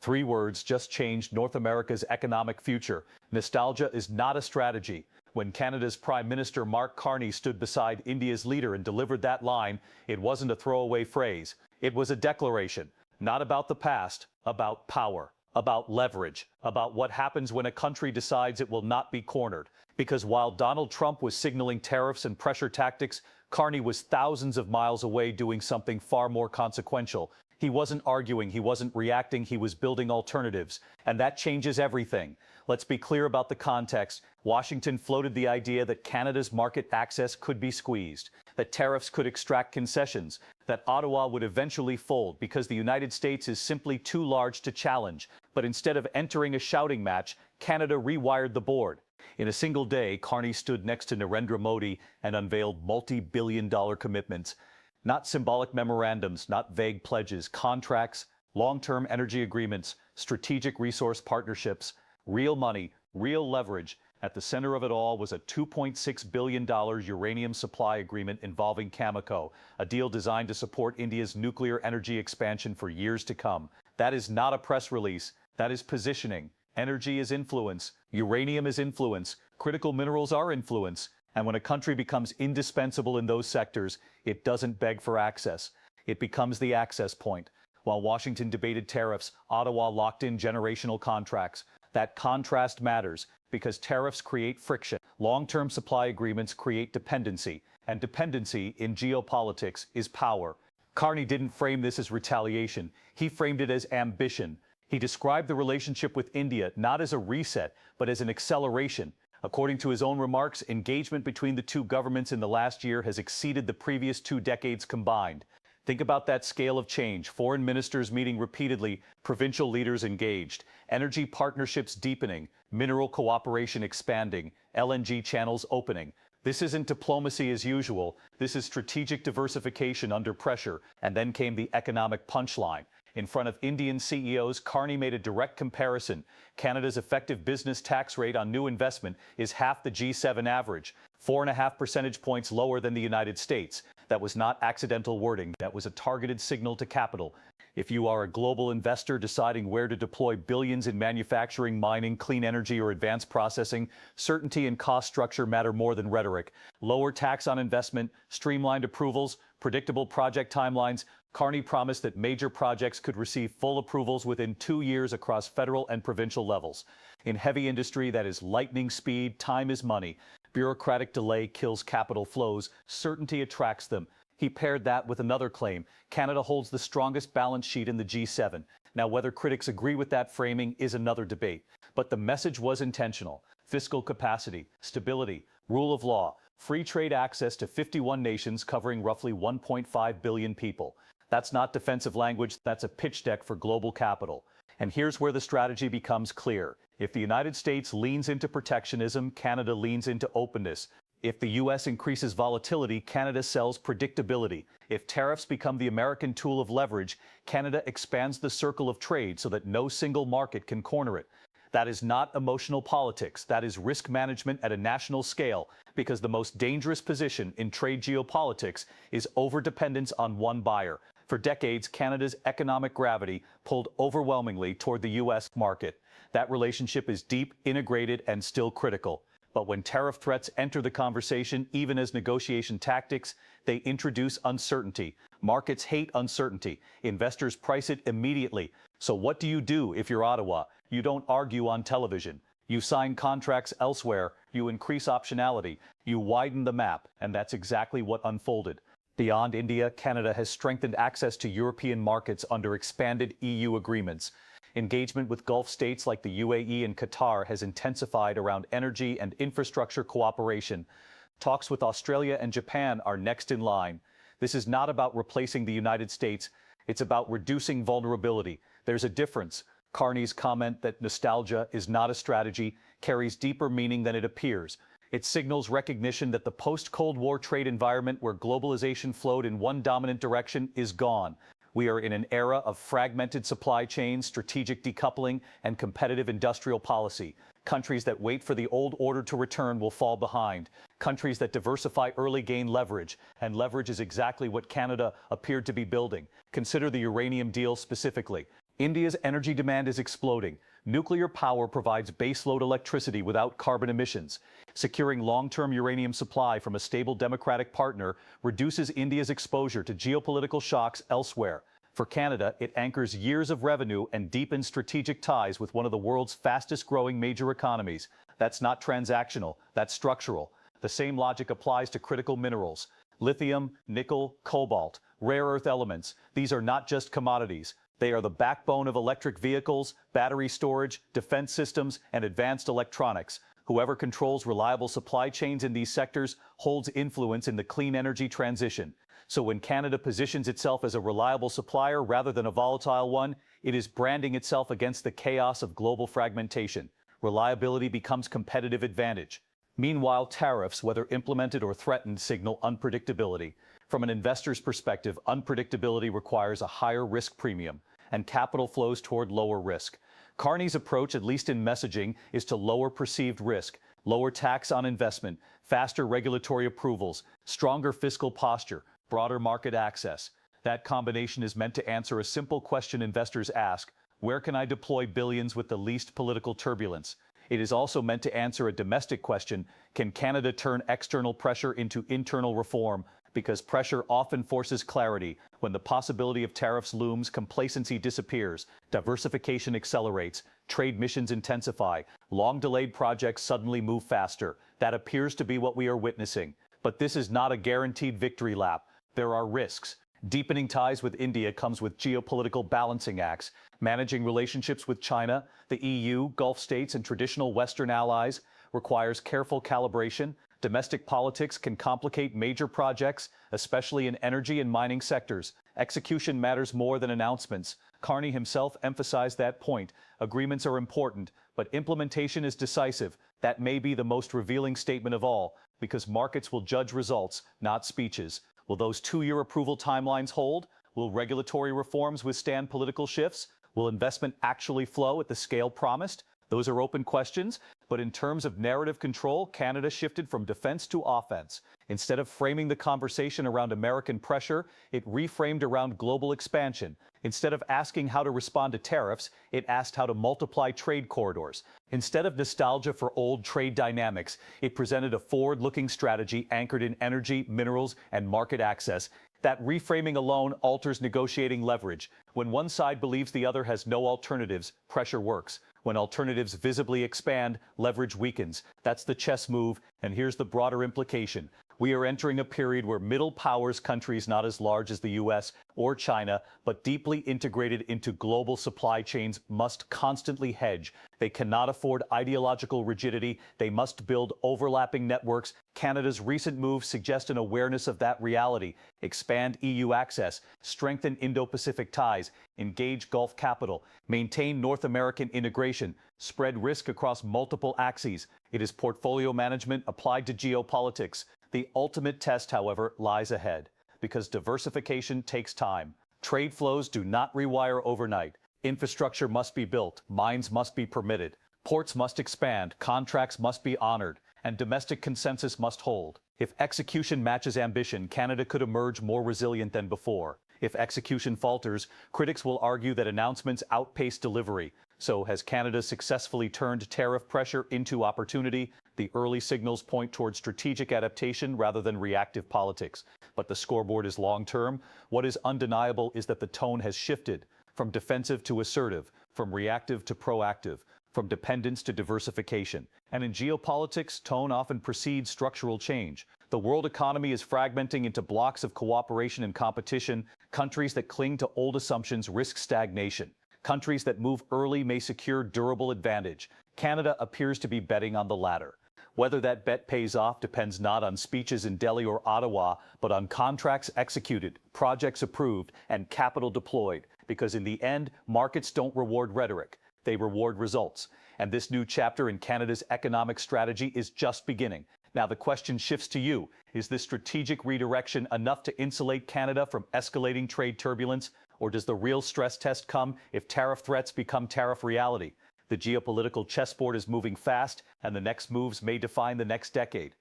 Three words just changed North America's economic future. Nostalgia is not a strategy. When Canada's Prime Minister Mark Carney stood beside India's leader and delivered that line, it wasn't a throwaway phrase. It was a declaration, not about the past, about power, about leverage, about what happens when a country decides it will not be cornered. Because while Donald Trump was signaling tariffs and pressure tactics, Carney was thousands of miles away doing something far more consequential. He wasn't arguing, he wasn't reacting, he was building alternatives. And that changes everything. Let's be clear about the context. Washington floated the idea that Canada's market access could be squeezed, that tariffs could extract concessions, that Ottawa would eventually fold because the United States is simply too large to challenge. But instead of entering a shouting match, Canada rewired the board. In a single day, Carney stood next to Narendra Modi and unveiled multi-billion-dollar commitments. Not symbolic memorandums, not vague pledges, contracts, long-term energy agreements, strategic resource partnerships, real money, real leverage. At the center of it all was a $2.6 billion uranium supply agreement involving Cameco, a deal designed to support India's nuclear energy expansion for years to come. That is not a press release. That is positioning. Energy is influence. Uranium is influence. Critical minerals are influence. And when a country becomes indispensable in those sectors, it doesn't beg for access. It becomes the access point. While Washington debated tariffs, Ottawa locked in generational contracts. That contrast matters because tariffs create friction. Long-term supply agreements create dependency. And dependency in geopolitics is power. Carney didn't frame this as retaliation. He framed it as ambition. He described the relationship with India not as a reset, but as an acceleration. According to his own remarks, engagement between the two governments in the last year has exceeded the previous 2 decades combined. Think about that scale of change. Foreign ministers meeting repeatedly, provincial leaders engaged, energy partnerships deepening, mineral cooperation expanding, LNG channels opening. This isn't diplomacy as usual. This is strategic diversification under pressure. And then came the economic punchline. In front of Indian CEOs, Carney made a direct comparison. Canada's effective business tax rate on new investment is half the G7 average, 4.5 percentage points lower than the United States. That was not accidental wording. That was a targeted signal to capital. If you are a global investor deciding where to deploy billions in manufacturing, mining, clean energy, or advanced processing, certainty and cost structure matter more than rhetoric. Lower tax on investment, streamlined approvals, predictable project timelines. Carney promised that major projects could receive full approvals within 2 years across federal and provincial levels. In heavy industry, that is lightning speed, time is money. Bureaucratic delay kills capital flows, certainty attracts them. He paired that with another claim. Canada holds the strongest balance sheet in the G7. Now, whether critics agree with that framing is another debate. But the message was intentional. Fiscal capacity, stability, rule of law, free trade access to 51 nations covering roughly 1.5 billion people. That's not defensive language, that's a pitch deck for global capital. And here's where the strategy becomes clear. If the United States leans into protectionism, Canada leans into openness. If the U.S. increases volatility, Canada sells predictability. If tariffs become the American tool of leverage, Canada expands the circle of trade so that no single market can corner it. That is not emotional politics. That is risk management at a national scale, because the most dangerous position in trade geopolitics is overdependence on one buyer. For decades, Canada's economic gravity pulled overwhelmingly toward the U.S. market. That relationship is deep, integrated, and still critical. But when tariff threats enter the conversation, even as negotiation tactics, they introduce uncertainty. Markets hate uncertainty. Investors price it immediately. So what do you do if you're Ottawa? You don't argue on television. You sign contracts elsewhere. You increase optionality. You widen the map. And that's exactly what unfolded. Beyond India, Canada has strengthened access to European markets under expanded EU agreements. Engagement with Gulf states like the UAE and Qatar has intensified around energy and infrastructure cooperation. Talks with Australia and Japan are next in line. This is not about replacing the United States. It's about reducing vulnerability. There's a difference. Carney's comment that nostalgia is not a strategy carries deeper meaning than it appears. It signals recognition that the post-Cold War trade environment where globalization flowed in one dominant direction is gone. We are in an era of fragmented supply chains, strategic decoupling, and competitive industrial policy. Countries that wait for the old order to return will fall behind. Countries that diversify early gain leverage, and leverage is exactly what Canada appeared to be building. Consider the uranium deal specifically. India's energy demand is exploding. Nuclear power provides baseload electricity without carbon emissions. Securing long-term uranium supply from a stable democratic partner reduces India's exposure to geopolitical shocks elsewhere. For Canada, it anchors years of revenue and deepens strategic ties with one of the world's fastest-growing major economies. That's not transactional, that's structural. The same logic applies to critical minerals. Lithium, nickel, cobalt, rare earth elements. These are not just commodities. They are the backbone of electric vehicles, battery storage, defense systems, and advanced electronics. Whoever controls reliable supply chains in these sectors holds influence in the clean energy transition. So when Canada positions itself as a reliable supplier rather than a volatile one, it is branding itself against the chaos of global fragmentation. Reliability becomes competitive advantage. Meanwhile, tariffs, whether implemented or threatened, signal unpredictability. From an investor's perspective, unpredictability requires a higher risk premium, and capital flows toward lower risk. Carney's approach, at least in messaging, is to lower perceived risk, lower tax on investment, faster regulatory approvals, stronger fiscal posture, broader market access. That combination is meant to answer a simple question investors ask: where can I deploy billions with the least political turbulence? It is also meant to answer a domestic question: can Canada turn external pressure into internal reform? Because pressure often forces clarity. When the possibility of tariffs looms, complacency disappears, diversification accelerates, trade missions intensify, long-delayed projects suddenly move faster. That appears to be what we are witnessing. But this is not a guaranteed victory lap. There are risks. Deepening ties with India comes with geopolitical balancing acts. Managing relationships with China, the EU, Gulf states, and traditional Western allies requires careful calibration. Domestic politics can complicate major projects, especially in energy and mining sectors. Execution matters more than announcements. Carney himself emphasized that point. Agreements are important, but implementation is decisive. That may be the most revealing statement of all, because markets will judge results, not speeches. Will those two-year approval timelines hold? Will regulatory reforms withstand political shifts? Will investment actually flow at the scale promised? Those are open questions, but in terms of narrative control, Canada shifted from defense to offense. Instead of framing the conversation around American pressure, it reframed around global expansion. Instead of asking how to respond to tariffs, it asked how to multiply trade corridors. Instead of nostalgia for old trade dynamics, it presented a forward-looking strategy anchored in energy, minerals, and market access. That reframing alone alters negotiating leverage. When one side believes the other has no alternatives, pressure works. When alternatives visibly expand, leverage weakens. That's the chess move, and here's the broader implication. We are entering a period where middle powers countries not as large as the US or China, but deeply integrated into global supply chains, must constantly hedge. They cannot afford ideological rigidity. They must build overlapping networks. Canada's recent moves suggest an awareness of that reality. Expand EU access, strengthen Indo-Pacific ties, engage Gulf capital, maintain North American integration, spread risk across multiple axes. It is portfolio management applied to geopolitics. The ultimate test, however, lies ahead, because diversification takes time. Trade flows do not rewire overnight. Infrastructure must be built, mines must be permitted, ports must expand, contracts must be honored, and domestic consensus must hold. If execution matches ambition, Canada could emerge more resilient than before. If execution falters, critics will argue that announcements outpace delivery. So has Canada successfully turned tariff pressure into opportunity? The early signals point toward strategic adaptation rather than reactive politics. But the scoreboard is long-term. What is undeniable is that the tone has shifted from defensive to assertive, from reactive to proactive, from dependence to diversification. And in geopolitics, tone often precedes structural change. The world economy is fragmenting into blocks of cooperation and competition. Countries that cling to old assumptions risk stagnation. Countries that move early may secure durable advantage. Canada appears to be betting on the latter. Whether that bet pays off depends not on speeches in Delhi or Ottawa, but on contracts executed, projects approved, and capital deployed. Because in the end, markets don't reward rhetoric. They reward results. And this new chapter in Canada's economic strategy is just beginning. Now the question shifts to you. Is this strategic redirection enough to insulate Canada from escalating trade turbulence? Or does the real stress test come if tariff threats become tariff reality? The geopolitical chessboard is moving fast, and the next moves may define the next decade.